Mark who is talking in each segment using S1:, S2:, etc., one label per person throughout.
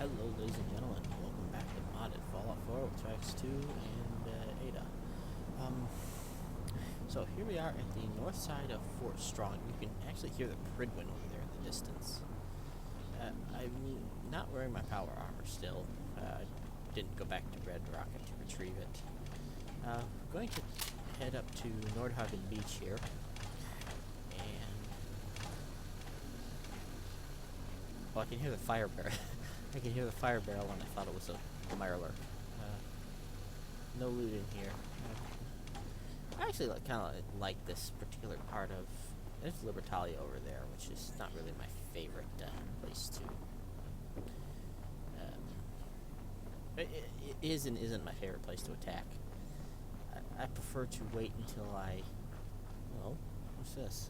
S1: Hello, ladies and gentlemen. Welcome back to Modded Fallout 4 with Tracks 2 and Ada. So here we are at the north side of Fort Strong. You can actually hear the Pridwin over there in the distance. I'm not wearing my power armor still. I didn't go back to Red Rocket to retrieve it. Going to head up to Nordhagen Beach here. And... oh, I can hear the fire barrel. I can hear the fire barrel, and I thought it was a mirelurk. No loot in here. I actually kind of like this particular part of... there's Libertalia over there, which is not really my favorite place to... it is and isn't my favorite place to attack. I prefer to wait until I... oh, what's this?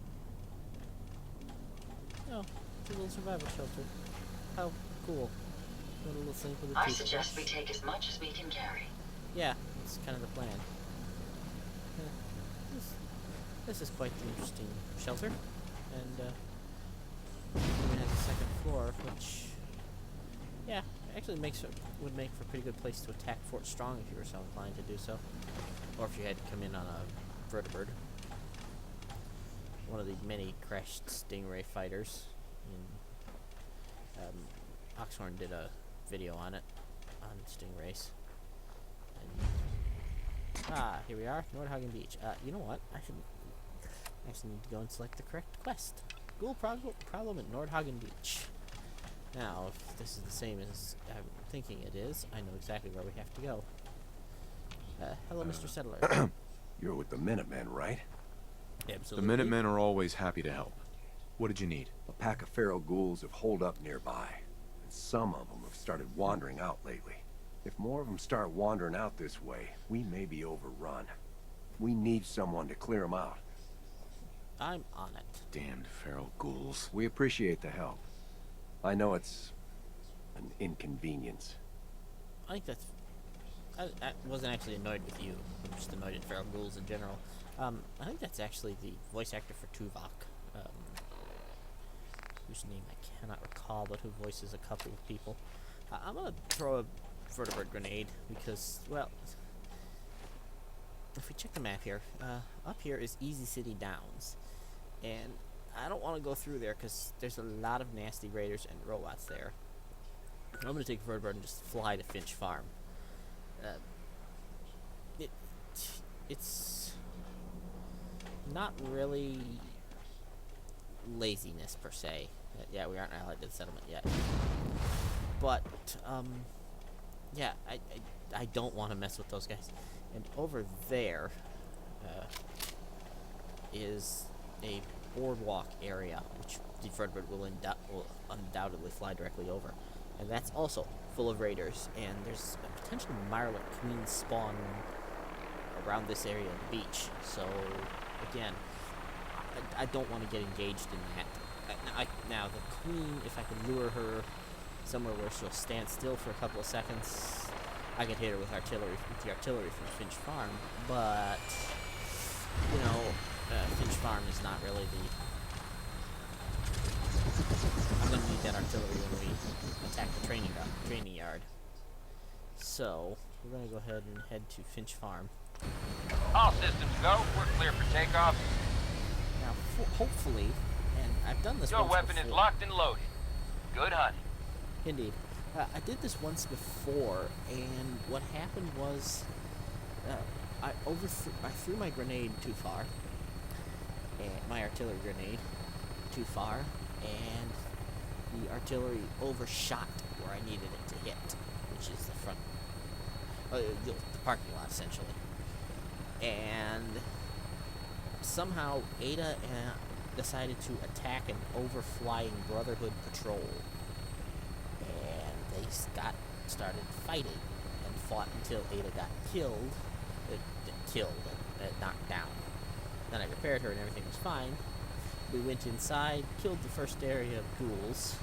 S1: Oh, it's a little survival shelter. How cool. What a little thing for the
S2: I suggest we take as much as we can carry.
S1: Yeah, that's kind of the plan. This is quite the interesting shelter, and it has a second floor, which, yeah, actually would make for a pretty good place to attack Fort Strong if you were so inclined to do so, or if you had to come in on a vertibird, one of the many crashed stingray fighters. Oxhorn did a video on it, on stingrays. And, here we are, Nordhagen Beach. You know what? I actually need to go and select the correct quest. Ghoul problem at Nordhagen Beach. Now, if this is the same as I'm thinking it is, I know exactly where we have to go. Hello, Mr. Settler.
S3: You're with the Minutemen, right?
S1: Absolutely.
S4: The Minutemen are always happy to help. What did you need?
S3: A pack of feral ghouls have holed up nearby, and some of them have started wandering out lately. If more of them start wandering out this way, we may be overrun. We need someone to clear them out.
S1: I'm on it.
S4: Damned feral ghouls.
S3: We appreciate the help. I know it's an inconvenience.
S1: I think that's... I wasn't actually annoyed with you. I'm just annoyed at feral ghouls in general. I think that's actually the voice actor for Tuvok. Whose name I cannot recall, but who voices a couple of people. I'm gonna throw a vertibird grenade because, well, if we check the map here, up here is Easy City Downs, and I don't want to go through there because there's a lot of nasty raiders and robots there. I'm gonna take a vertibird and just fly to Finch Farm. It's not really laziness per se. Yeah, we aren't allied to the settlement yet. But yeah, I don't want to mess with those guys. And over there is a boardwalk area, which the vertibird will undoubtedly fly directly over. And that's also full of raiders. And there's a potential mirelurk queen spawn around this area of the beach. So, again, I don't want to get engaged in that. Now, the queen, if I can lure her somewhere where she'll stand still for a couple of seconds, I could hit her with the artillery from Finch Farm, but, you know, Finch Farm is not really the... I'm going to need that artillery when we attack the training yard. So, we're going to go ahead and head to Finch Farm.
S5: All systems go. We're clear for takeoff.
S1: Now, hopefully, and I've done this
S5: Your
S1: once
S5: weapon
S1: before.
S5: is locked and loaded. Good hunting.
S1: Indeed. I did this once before, and what happened was I threw my grenade too far, and my artillery grenade too far, and the artillery overshot where I needed it to hit, which is the front, the parking lot essentially. And somehow Ada decided to attack an overflying Brotherhood patrol. And they started fighting and fought until Ada got killed, knocked down. Then I repaired her and everything was fine. We went inside, killed the first area of ghouls.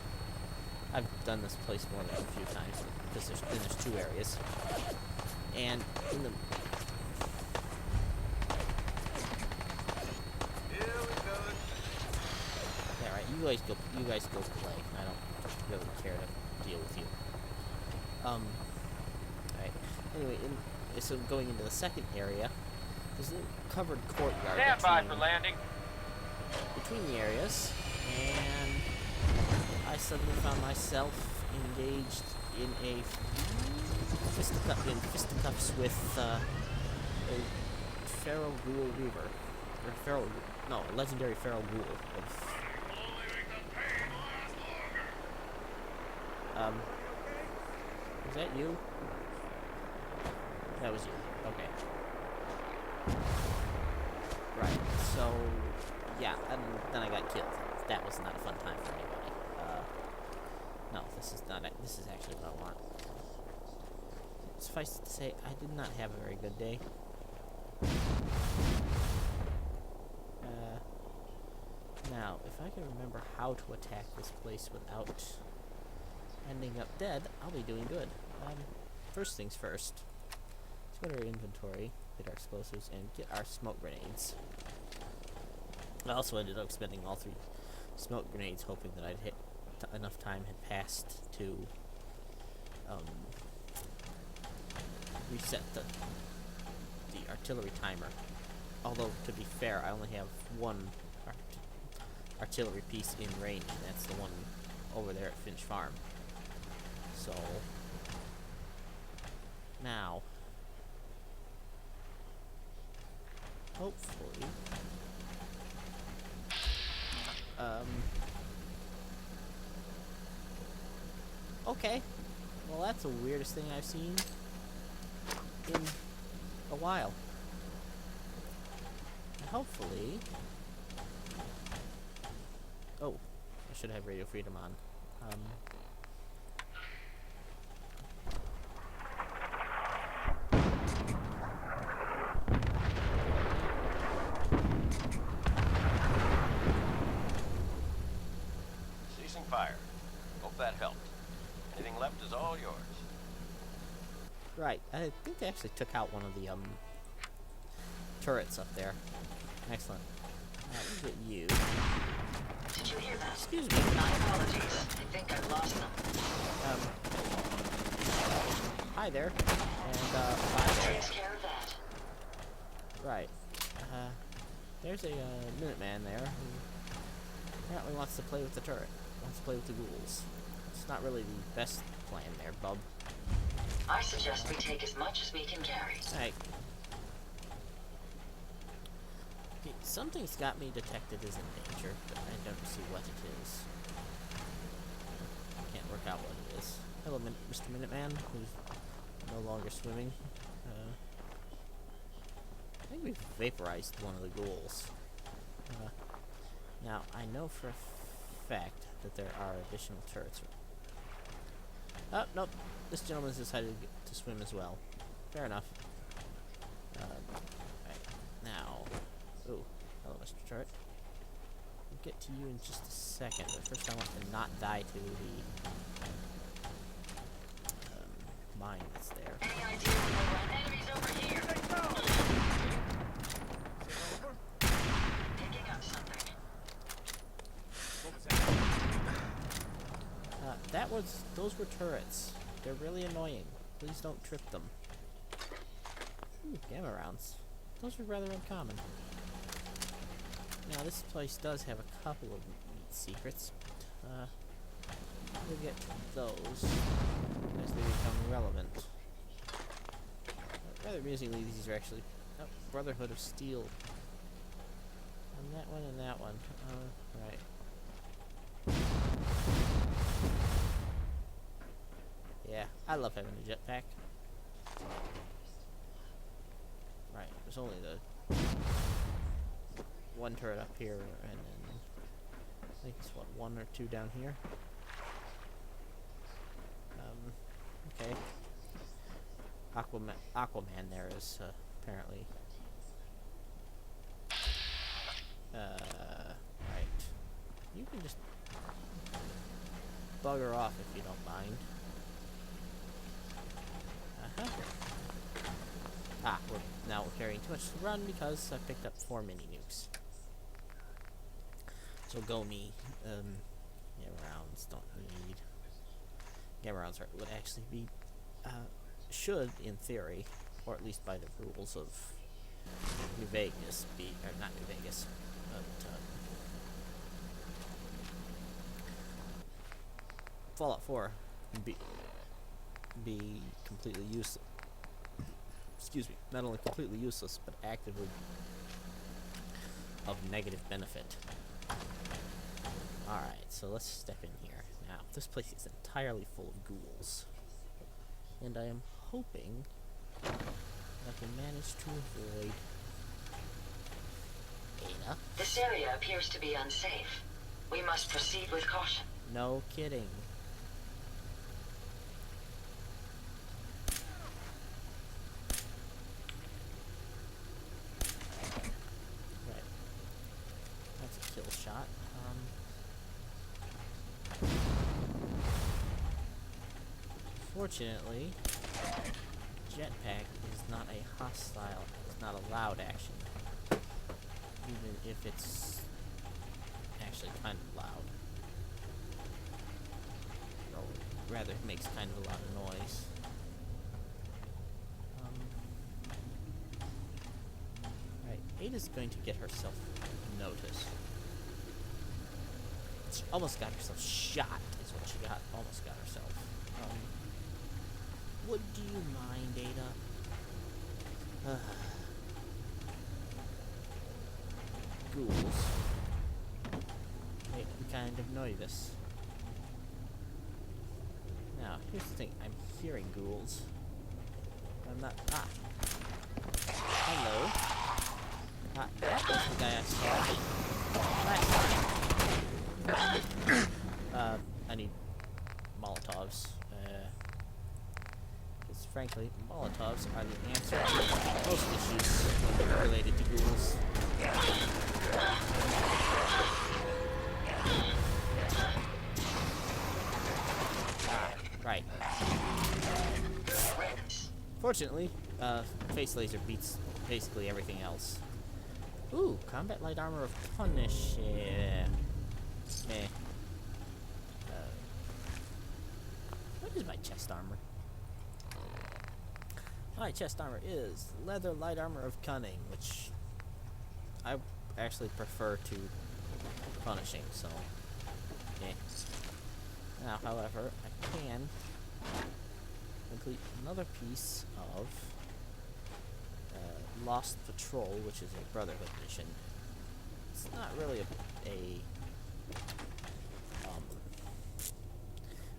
S1: I've done this place more than a few times because there's two areas. And in the... You guys go play. I don't really care to deal with you. Right. Anyway, so going into the second area, there's a little covered courtyard
S5: Stand by for landing.
S1: between the areas, and I suddenly found myself engaged in a fisticuffs with a feral ghoul reaver, or a legendary feral ghoul. Was that you? That was you. Okay. Right. So, yeah, and then I got killed. That was not a fun time for anybody. No, this is not. This is actually what I want. Suffice it to say, I did not have a very good day. Now, if I can remember how to attack this place without ending up dead, I'll be doing good. First things first. Let's go to our inventory, get our explosives, and get our smoke grenades. I also ended up spending all 3 smoke grenades, hoping that I'd hit enough time had passed to reset the artillery timer. Although, to be fair, I only have 1 artillery piece in range, and that's the one over there at Finch Farm. So, now, hopefully, okay, well that's the weirdest thing I've seen in a while. And hopefully, oh, I should have Radio Freedom on.
S6: Ceasing fire. Hope that helped. Anything left is all yours.
S1: Right, I think they actually took out one of the turrets up there. Excellent. We'll get you.
S2: Did you hear that?
S1: Excuse me.
S2: My apologies. I think I lost them.
S1: Hi there. And bye there.
S2: Takes care of that.
S1: Right. There's a Minuteman there who apparently wants to play with the turret. Wants to play with the ghouls. It's not really the best plan there, bub.
S2: I suggest we take as much as we can carry.
S1: Hey. Okay, something's got me detected as in danger, but I don't see what it is. I can't work out what it is. Hello, Mr. Minuteman, who's no longer swimming. I think we've vaporized one of the ghouls. Now, I know for a fact that there are additional turrets. Oh, nope. This gentleman's decided to swim as well. Fair enough. Right. Now. Ooh. Hello, Mr. Turret. We'll get to you in just a second, but first I want to not die to the mine that's there.
S2: Any idea where the enemies over here? Picking up something.
S1: Those were turrets. They're really annoying. Please don't trip them. Ooh, gamma rounds. Those are rather uncommon. Now, this place does have a couple of neat secrets. We'll get to those as they become relevant. Rather amusingly, these are actually Brotherhood of Steel. And that one and that one. Right. Yeah, I love having a jetpack. Right, there's only the one turret up here, and then I think it's what, 1 or 2 down here. Okay. Aquaman there is apparently. Right. You can just bugger off if you don't mind. Now we're carrying too much to run because I picked up 4 mini nukes. So go me. Gamma rounds don't need. Gamma rounds would actually be should, in theory, or at least by the rules of New Vegas, or not New Vegas, but Fallout 4 be completely useless. Excuse me, not only completely useless, but actively of negative benefit. Alright, so let's step in here. Now, this place is entirely full of ghouls. And I am hoping I can manage to avoid Ada.
S2: This area appears to be unsafe. We must proceed with caution.
S1: No kidding. Right. That's a kill shot. Fortunately, jetpack is not a hostile, it's not a loud action. Even if it's actually kind of loud. Or rather, it makes kind of a lot of noise. Right, Ada's going to get herself noticed. She almost got herself shot, is what she got. Almost got herself. Would you mind, Ada? Ghouls. Make me kind of nervous. Now, here's the thing. I'm hearing ghouls. I'm not... Ah. Hello. Ah, that was the guy I saw. I need Molotovs. Because frankly, Molotovs are the answer to most issues related to ghouls. Right. Fortunately, face laser beats basically everything else. Ooh, combat light armor of punish. Meh. What is my chest armor? My chest armor is leather light armor of cunning, which I actually prefer to punishing, so yeah. Now, however, I can complete another piece of Lost Patrol, which is a Brotherhood mission. It's not really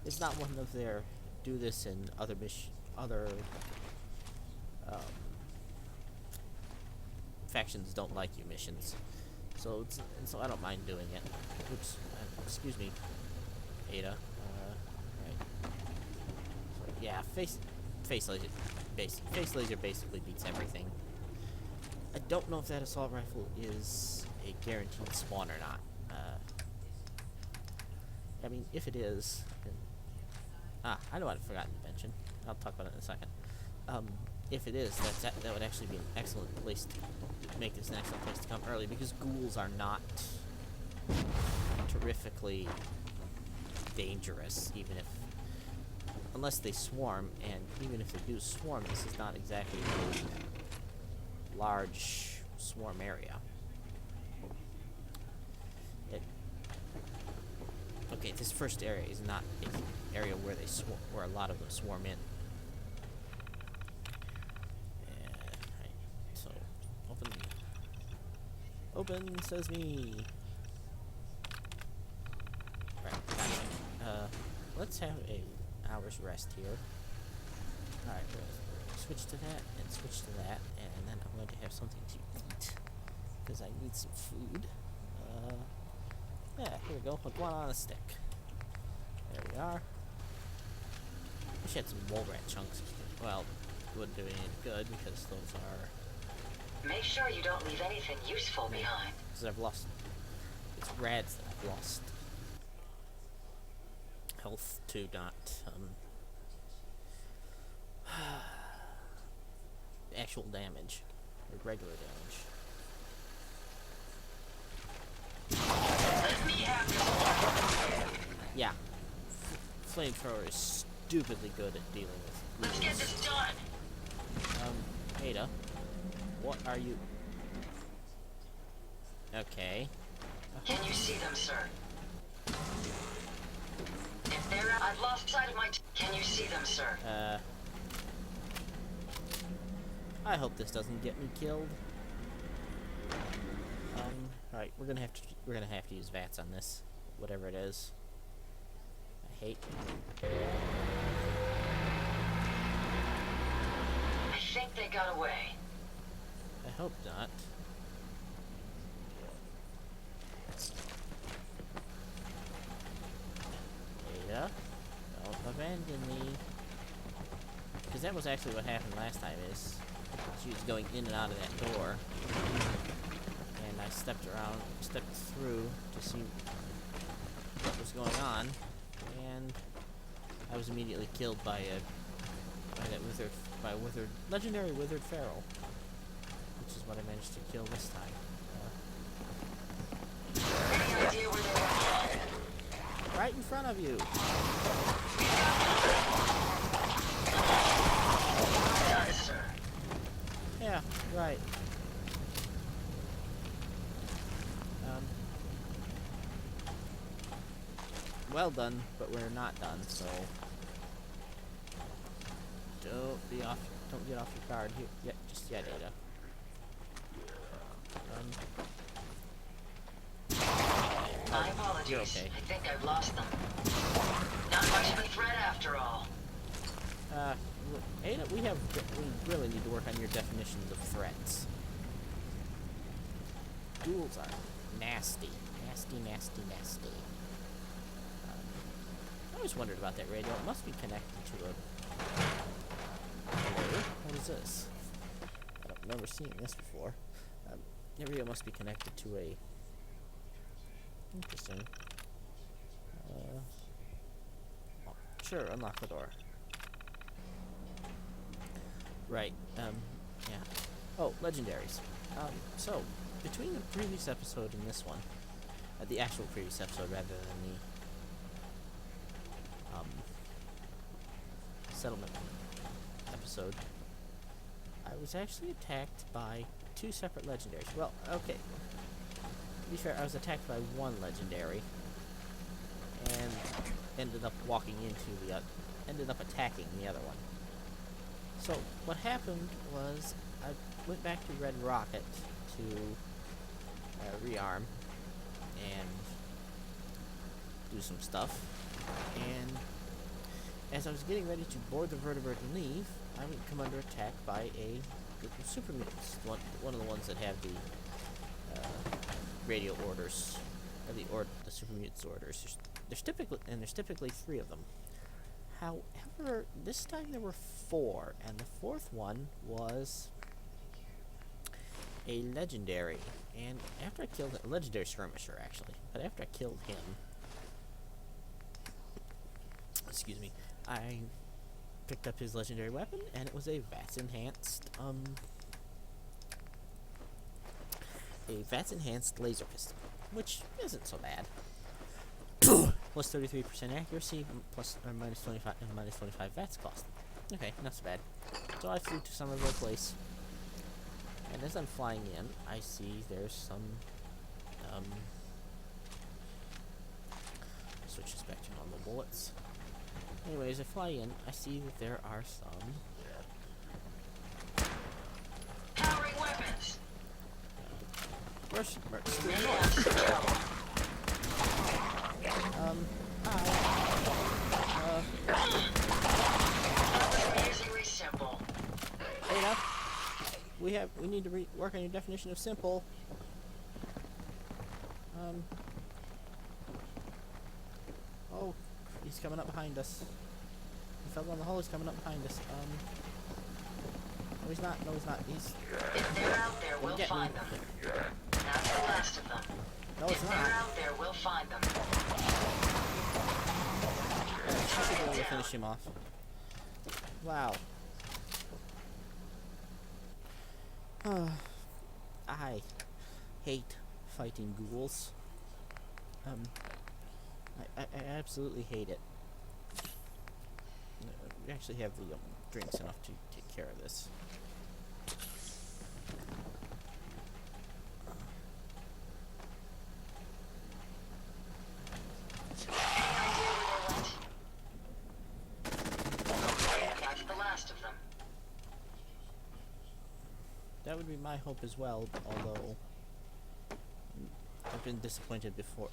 S1: it's not one of their do this in other factions don't like you missions. So I don't mind doing it. Oops, excuse me, Ada. Right. So, yeah, face laser basically beats everything. I don't know if that assault rifle is a guaranteed spawn or not. I mean, if it is, then, I know I'd forgotten to mention. I'll talk about it in a second. If it is, that would actually be an excellent place to make this an excellent place to come early, because ghouls are not terrifically dangerous, unless they swarm, and even if they do swarm, this is not exactly a large swarm area. Okay, this first area is not an area where where a lot of them swarm in. So, open sesame. Right, gotcha. Let's have a hour's rest here. Alright, we'll switch to that, and switch to that, and then I'm going to have something to eat, because I need some food. Yeah, here we go, with one on a stick. There we are. Wish I had some mole rat chunks. Well, it wouldn't do any good, because those are...
S2: Make sure you don't leave anything useful behind.
S1: Because I've lost... It's rads that I've lost. Health to, not, actual damage. Or regular damage. Yeah. Flamethrower is stupidly good at dealing with
S2: Let's get
S1: ghouls.
S2: this done.
S1: Ada, what are you? Okay.
S2: Can you see them, sir? If they're out, I've lost sight of my. Can you see them, sir?
S1: I hope this doesn't get me killed. Alright, we're gonna have to use VATS on this, whatever it is. I hate.
S2: I think they got away.
S1: I hope not. Ada, don't abandon me. Because that was actually what happened last time. Is she was going in and out of that door, and I stepped through to see what was going on, and I was immediately killed by a legendary withered feral, which is what I managed to kill this time.
S2: Any idea where they went?
S1: Right in front of you.
S2: Done, sir.
S1: Yeah, right. Well done, but we're not done, so don't get off your guard here yet, just yet, Ada.
S2: My apologies.
S1: You're okay.
S2: I think I've lost them. Not much of a threat after all.
S1: Ada, we really need to work on your definitions of threats. Ghouls are nasty. Nasty, nasty, nasty. I always wondered about that radio. It must be connected to a... Hello? What is this? I don't remember seeing this before. The radio must be connected to a... Interesting. Oh, sure, unlock the door. Right, yeah. Oh, legendaries. So, between the previous episode and this one, the actual previous episode rather than the, settlement episode, I was actually attacked by 2 separate legendaries. Well, okay. To be fair, I was attacked by one legendary, and ended up attacking the other one. So, what happened was, I went back to Red Rocket to rearm and do some stuff, and as I was getting ready to board the vertebrate and leave, I would come under attack by a group of super mutants, one of the ones that have the radio orders, or the super mutants orders. There's typically 3 of them. However, this time there were 4, and the 4th one was a legendary. And after I killed a legendary skirmisher, actually, but after I killed him, excuse me, I picked up his legendary weapon, and it was a VATS enhanced laser pistol, which isn't so bad. Plus 33% accuracy, plus or minus 25 and minus 25 VATS cost. Okay, not so bad. So I flew to some other place, and as I'm flying in, I see there's some switch this back to normal bullets. Anyways, I fly in, I see that there are some
S2: Powering weapons. Amazingly simple.
S1: Ada, we need to work on your definition of simple. Oh, he's coming up behind us. He fell down the hole, he's coming up behind us. No he's not, he's...
S2: If they're out there, we'll
S1: get
S2: find
S1: me.
S2: them. That's the last of them.
S1: No, it's
S2: If
S1: not.
S2: they're out there, we'll find them.
S1: I should be able to finish him off. Wow. I hate fighting ghouls. I absolutely hate it. we actually have the drinks enough to take care of this.
S2: That's the last of them.
S1: That would be my hope as well, although I've been disappointed before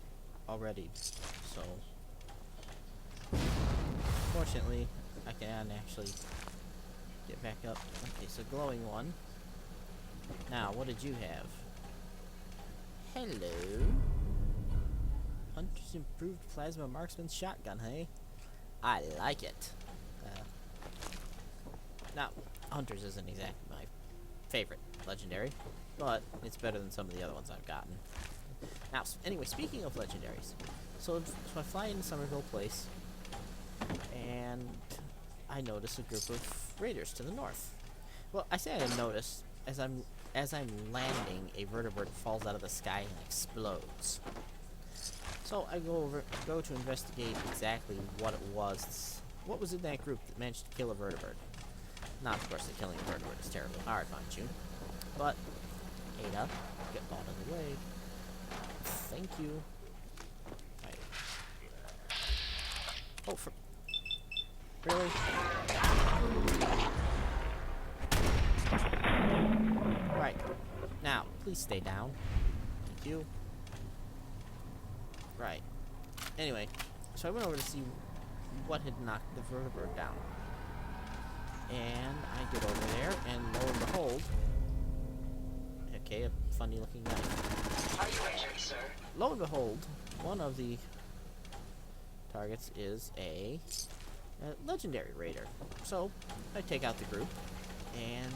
S1: already, so fortunately I can actually get back up. Okay, so glowing one. Now, what did you have? Hello. Hunter's improved plasma marksman shotgun, hey? I like it. Now, Hunter's isn't exactly my favorite legendary, but it's better than some of the other ones I've gotten. Now, anyway, speaking of legendaries, so I fly into Somerville Place, and I notice a group of raiders to the north. Well, I say I notice as I'm landing, a vertebrate falls out of the sky and explodes. So I go to investigate exactly what it was. What was in that group that managed to kill a vertebrate? Now, of course, the killing a vertebrate is terribly hard, mind you. But, Ada, get out of the way. Thank you. Right. Oh, for... Really? Right. Now, please stay down. Thank you. Right. Anyway, so I went over to see what had knocked the vertebrate down. And I get over there, and lo and behold... Okay, a funny looking knife.
S2: Are you injured, sir?
S1: Lo and behold, one of the targets is a legendary raider. So, I take out the group, and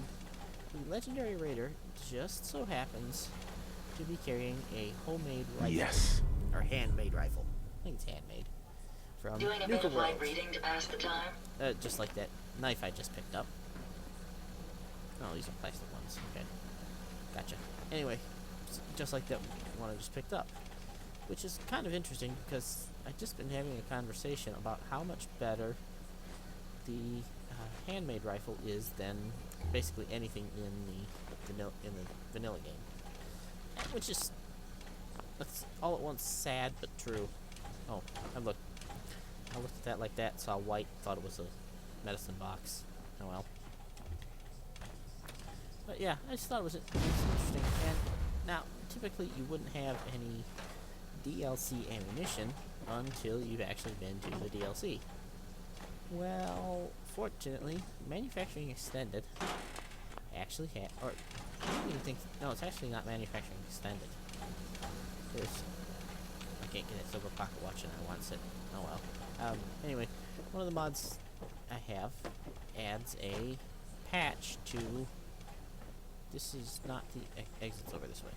S1: the legendary raider just so happens to be carrying a homemade rifle.
S3: Yes.
S1: Or handmade rifle. I think it's handmade. From
S2: Doing a bit
S1: Nuka
S2: of light
S1: World.
S2: reading to pass the time?
S1: Just like that knife I just picked up. Oh, these are plastic ones. Okay. Gotcha. Anyway, just like that one I just picked up. Which is kind of interesting because I've just been having a conversation about how much better the handmade rifle is than basically anything in the vanilla game. Which is, that's all at once sad but true. Oh, I looked at that like that, saw white, thought it was a medicine box. Oh well. But yeah, I just thought it was interesting. And now, typically you wouldn't have any DLC ammunition until you've actually been to the DLC. Well, fortunately, Manufacturing Extended actually had, or I don't even think, no, it's actually not Manufacturing Extended. I can't get a silver pocket watch and I want it. Oh well. Anyway, one of the mods I have adds a patch to. This is not the exits over this way.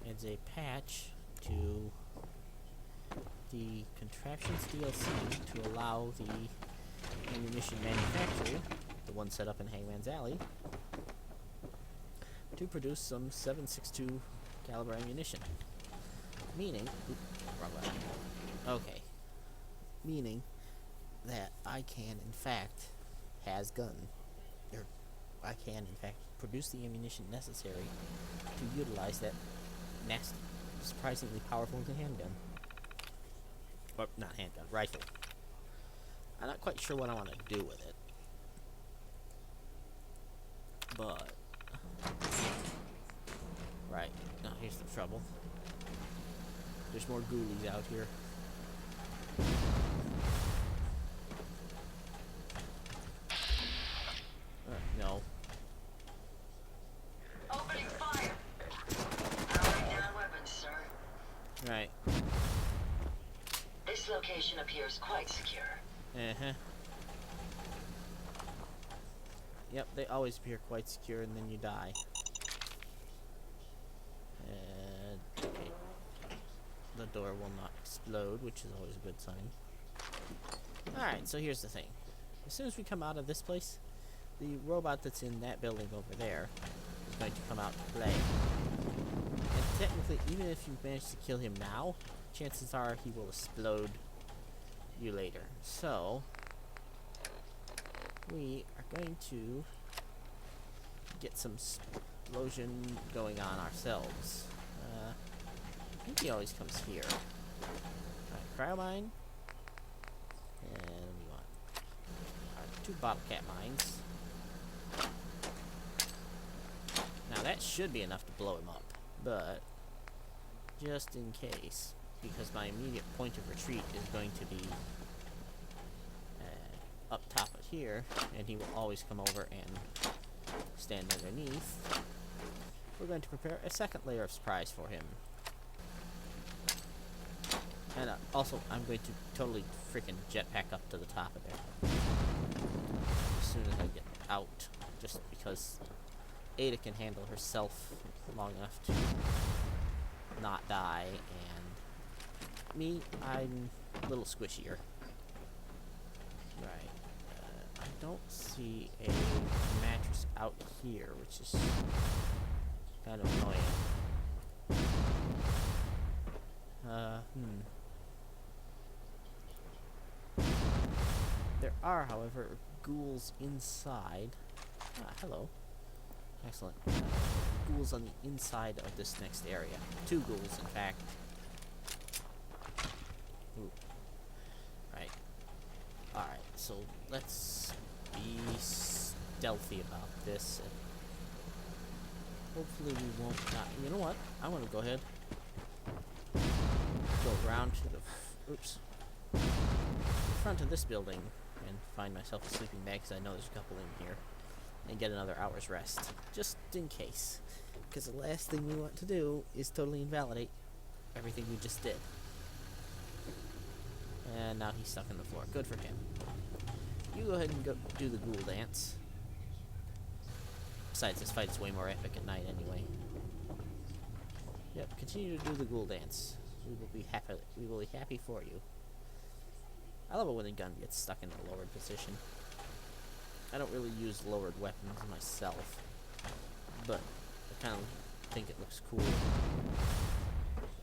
S1: Adds a patch to the Contraptions DLC to allow the ammunition manufacturer, the one set up in Hangman's Alley, to produce some 7.62 caliber ammunition. Meaning, wrong button. Okay. Meaning that I can, in fact, has gun, or I can, in fact, produce the ammunition necessary to utilize that nasty, surprisingly powerful handgun. Or, not handgun, rifle. I'm not quite sure what I want to do with it. But... Right, now here's the trouble. There's more ghoulies out here. No.
S2: Opening fire! Powering down weapons, sir.
S1: Right.
S2: This location appears quite secure.
S1: Uh-huh. Yep, they always appear quite secure and then you die. Okay. The door will not explode, which is always a good sign. Alright, so here's the thing. As soon as we come out of this place, the robot that's in that building over there is going to come out to play. And technically, even if you manage to kill him now, chances are he will explode you later. So, we are going to get some explosion going on ourselves. I think he always comes here. Alright, cryo mine. And we want our 2 bottle cap mines. Now that should be enough to blow him up, but just in case, because my immediate point of retreat is going to be up top of here, and he will always come over and stand underneath. We're going to prepare a second layer of surprise for him. And also, I'm going to totally freaking jetpack up to the top of there as soon as I get out, just because Ada can handle herself long enough to not die, and me, I'm a little squishier. Right. I don't see a mattress out here, which is kind of annoying. There are, however, ghouls inside. Ah, hello. Excellent. Ghouls on the inside of this next area. 2 ghouls, in fact. Ooh. Right. Alright, so let's be stealthy about this. And hopefully we won't die. You know what? I want to go ahead. Go around to the front of this building and find myself a sleeping bag, because I know there's a couple in here. And get another hour's rest, just in case. Because the last thing we want to do is totally invalidate everything we just did. And now he's stuck in the floor. Good for him. You go ahead and go do the ghoul dance. Besides, this fight is way more epic at night anyway. Yep, continue to do the ghoul dance. We will be happy. We will be happy for you. I love it when the gun gets stuck in a lowered position. I don't really use lowered weapons myself, but I kind of think it looks cool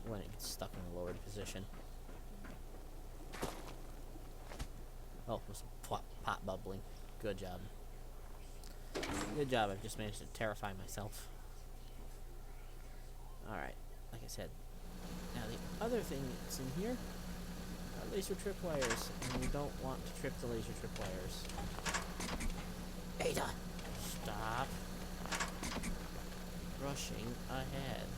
S1: when it gets stuck in a lowered position. Oh, there's some pot bubbling. Good job. Good job, I've just managed to terrify myself. Alright, like I said. Now the other thing that's in here are laser tripwires, and we don't want to trip the laser tripwires. Ada! Stop rushing ahead.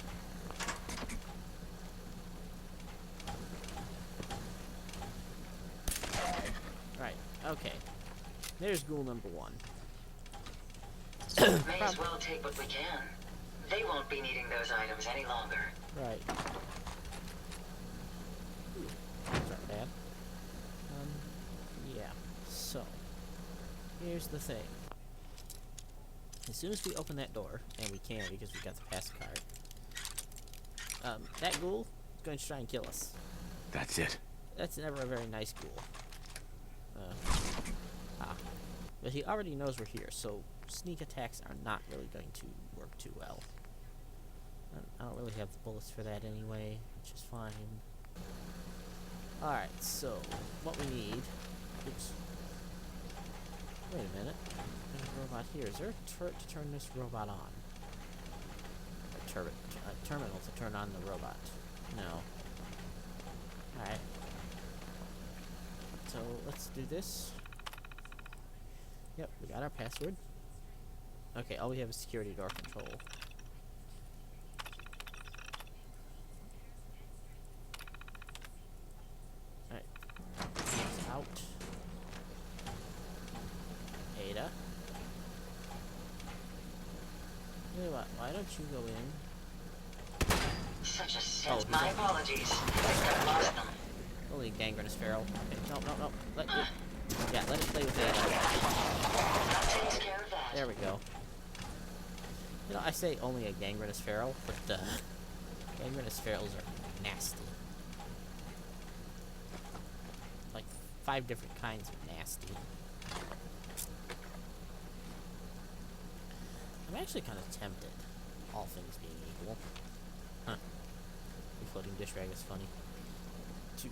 S1: Right, okay. There's ghoul number 1.
S2: May as well take what we can. They won't be needing those items any longer.
S1: Right. Ooh, those aren't bad. Yeah. So, here's the thing. As soon as we open that door, and we can because we got the pass card, that ghoul is going to try and kill us.
S4: That's it.
S1: That's never a very nice ghoul. But he already knows we're here, so sneak attacks are not really going to work too well. I don't really have the bullets for that anyway, which is fine. Alright, so what we need... Oops. Wait a minute. There's a robot here. Is there a turret to turn this robot on? A terminal to turn on the robot. No. Alright. So let's do this. Yep, we got our password. Okay, all we have is security door control. Alright. Out. Ada. Tell you what, why don't you go in?
S2: Such a
S1: Oh,
S2: sense. My apologies. I got lost them.
S1: Only gangrenous feral. Okay, no. Let it play with Ada.
S2: That takes care of that.
S1: There we go. You know, I say only a gangrenous feral, but gangrenous ferals are nasty. Like 5 different kinds of nasty. I'm actually kind of tempted, all things being equal. Huh. The floating dish rag is funny. To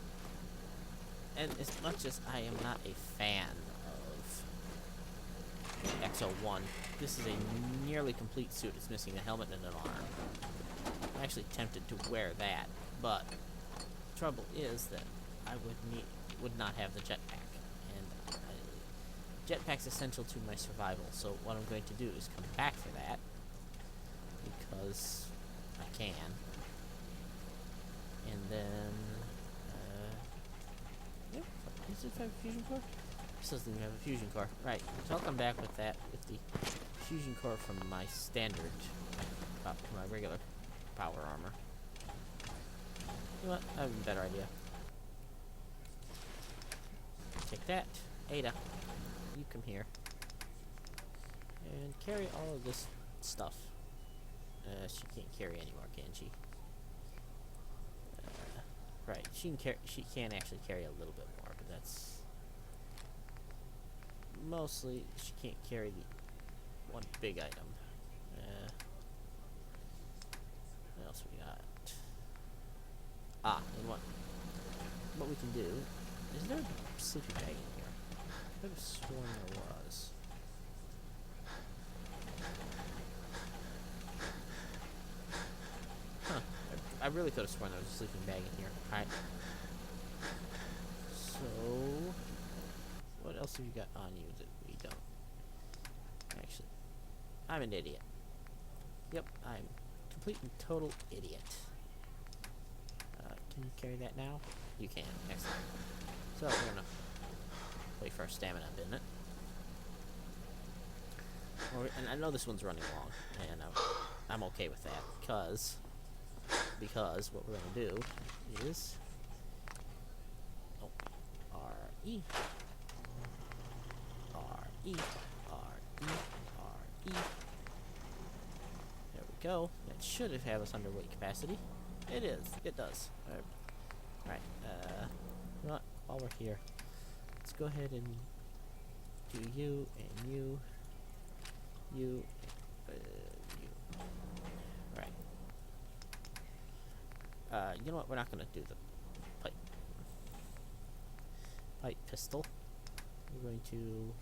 S1: And as much as I am not a fan of XO1, this is a nearly complete suit. It's missing a helmet and an arm. I'm actually tempted to wear that, but the trouble is that I would not have the jetpack, and jetpack's essential to my survival. So what I'm going to do is come back for that because I can, and then yep. Does it have a fusion core? This doesn't even have a fusion core. Right. So I'll come back with that with the fusion core from my standard, my regular power armor. You know what? I have a better idea. Take that. Ada, you come here. And carry all of this stuff. She can't carry anymore, can she? Right. She can actually carry a little bit more, but that's... Mostly, she can't carry the one big item. What else we got? Ah, and what we can do... Is there a sleeping bag in here? I could have sworn there was. Huh. I really could have sworn there was a sleeping bag in here. Alright. So... What else have you got on you that we don't? Actually, I'm an idiot. Yep, I'm complete and total idiot. Can you carry that now? You can. Excellent. So we're gonna wait for our stamina a minute. And I know this one's running long, and I'm okay with that, because what we're gonna do is R-E. R-E. R-E. R-E. There we go. That should have us under weight capacity. It is. It does. Alright. You know what? While we're here, let's go ahead and do you and you. You. You. Right. You know what? We're not gonna do the pipe pistol. We're going to...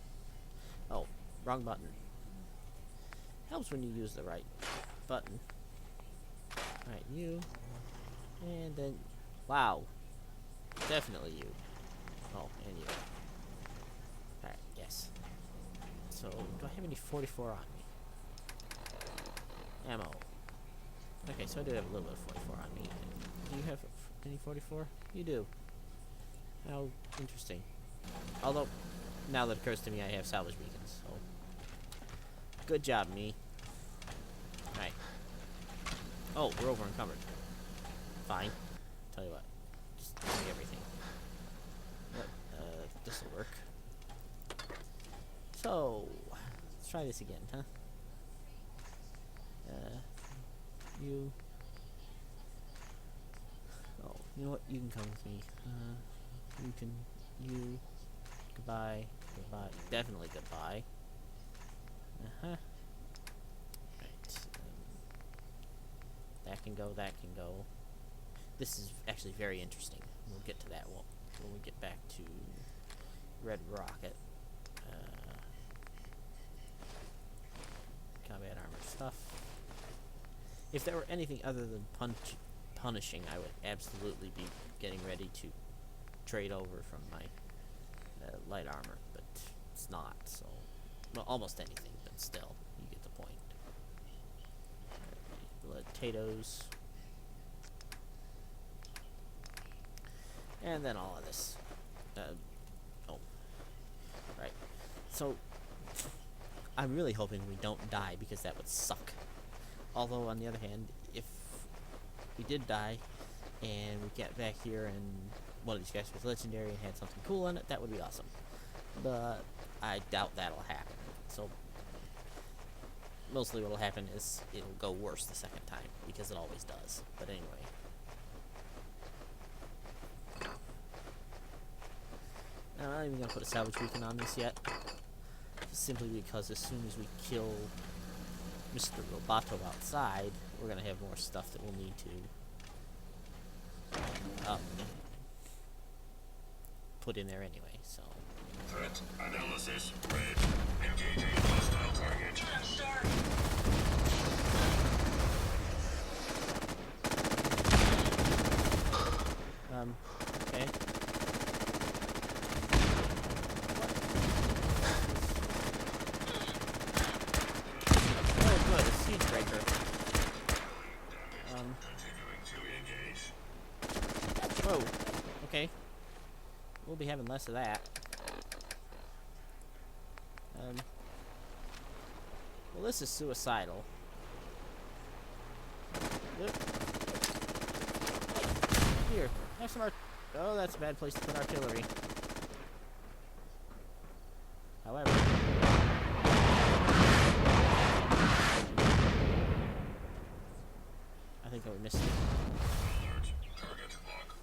S1: Oh, wrong button. Helps when you use the right button. Alright, you. And then... Wow. Definitely you. Oh, and you. Alright, yes. So, do I have any 44 on me? Ammo. Okay, so I do have a little bit of 44 on me. Do you have any 44? You do. How interesting. Although, now that it occurs to me, I have salvage beacons, so... Good job, me. Right. Oh, we're over encumbered. Fine. Tell you what. Just give me everything. But, this'll work. So, let's try this again, huh? You... Oh, you know what? You can come with me. You can... You... Goodbye. Goodbye. Definitely goodbye. Uh-huh. Right. That can go, that can go. This is actually very interesting. We'll get to that when we get back to Red Rocket. Combat armor stuff. If there were anything other than punishing, I would absolutely be getting ready to trade over from my light armor, but it's not, so... Well, almost anything, but still, you get the point. Potatoes. And then all of this. Oh. Right. So, I'm really hoping we don't die, because that would suck. Although, on the other hand, if we did die, and we get back here and one of these guys was legendary and had something cool in it, that would be awesome. But I doubt that'll happen. So, mostly what'll happen is it'll go worse the second time, because it always does. But anyway. I'm not even gonna put a salvage beacon on this yet. Simply because as soon as we kill Mr. Roboto outside, we're gonna have more stuff that we'll need to put in there anyway. So.
S7: Threat analysis red. Engaging hostile target.
S2: I'm sorry.
S1: Okay. Oh, good, a siege breaker.
S7: Continuing to engage.
S1: Whoa. Okay. We'll be having less of that. Well, this is suicidal. Yep. Here, have some oh, that's a bad place to put artillery. However, I think we missed it.
S7: Alert. Target lock.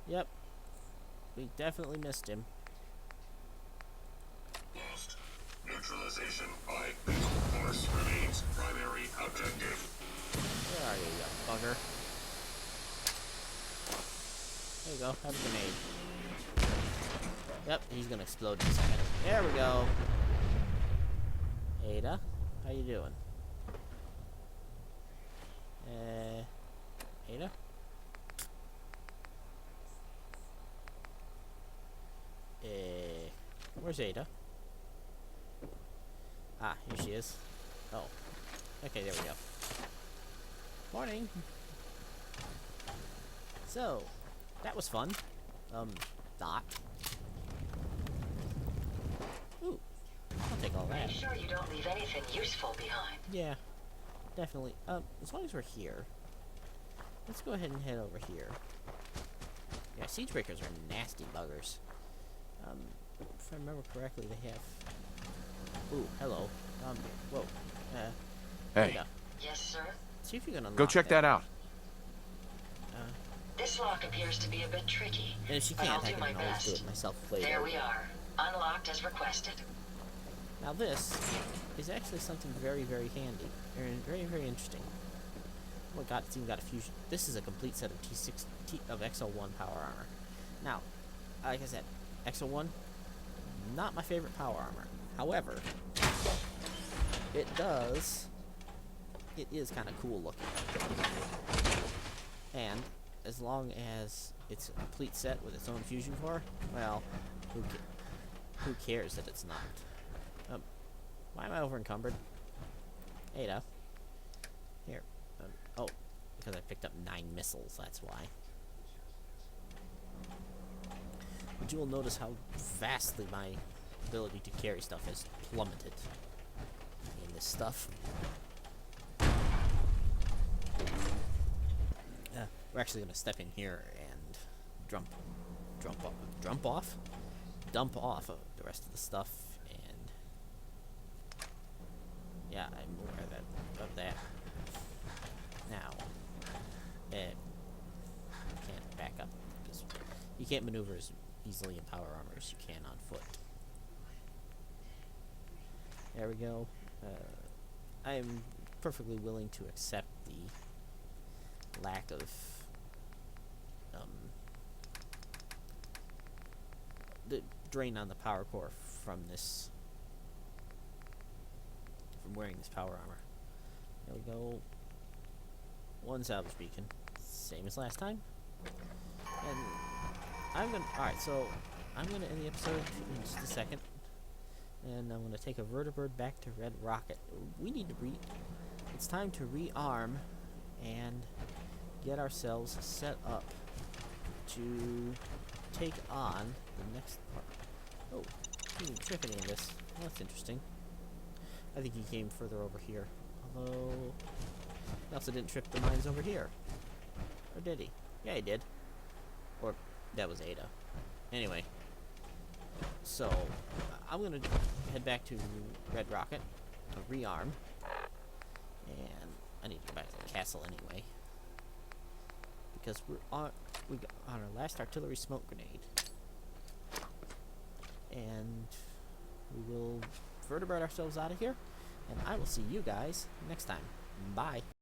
S1: Yep. We definitely missed him.
S7: Lost. Neutralization by lethal force remains primary objective.
S1: Where are you, you bugger? There you go, have a grenade. Yep, he's gonna explode in a second. There we go. Ada, how you doing? Ada? Where's Ada? Ah, here she is. Oh. Okay, there we go. Morning. So, that was fun. Not. Ooh. I'll take all that.
S2: Make sure you don't leave anything useful behind.
S1: Yeah. Definitely. As long as we're here. Let's go ahead and head over here. Yeah, siege breakers are nasty buggers. If I remember correctly, they have... Ooh, hello. Whoa.
S4: Hey,
S1: Ada,
S2: Yes, sir?
S1: see if you can unlock
S4: go check that out.
S2: This lock appears to be a bit tricky.
S1: And if she
S2: but
S1: can't,
S2: I'll
S1: I
S2: do my
S1: can always
S2: best.
S1: do it myself later.
S2: There we are. Unlocked as requested.
S1: Now this is actually something very, very handy. And very, very interesting. Oh my god, it's even got a fusion. This is a complete set of of XO1 power armor. Now, like I said, XO1, not my favorite power armor. However, it is kind of cool looking. And as long as it's a complete set with its own fusion core, well, who cares that it's not? Why am I over encumbered? Ada. Here. Oh, because I picked up 9 missiles, that's why. But you will notice how vastly my ability to carry stuff has plummeted in this stuff. We're actually going to step in here and dump off the rest of the stuff, and yeah, I'm aware of that. Now, can't back up because you can't maneuver as easily in power armor as you can on foot. There we go. I'm perfectly willing to accept the lack of the drain on the power core from wearing this power armor. There we go. 1 salvage beacon, same as last time. And alright, so I'm gonna end the episode in just a second. And I'm gonna take a vertibird back to Red Rocket. We need to it's time to rearm and get ourselves set up to take on the next part. Oh, he didn't trip any of this. Well, that's interesting. I think he came further over here. Although, he also didn't trip the mines over here. Or did he? Yeah, he did. Or, that was Ada. Anyway. So, I'm gonna head back to Red Rocket to rearm. And I need to go back to the castle anyway. Because we got on our last artillery smoke grenade. And we will vertebrate ourselves out of here. And I will see you guys next time. Bye.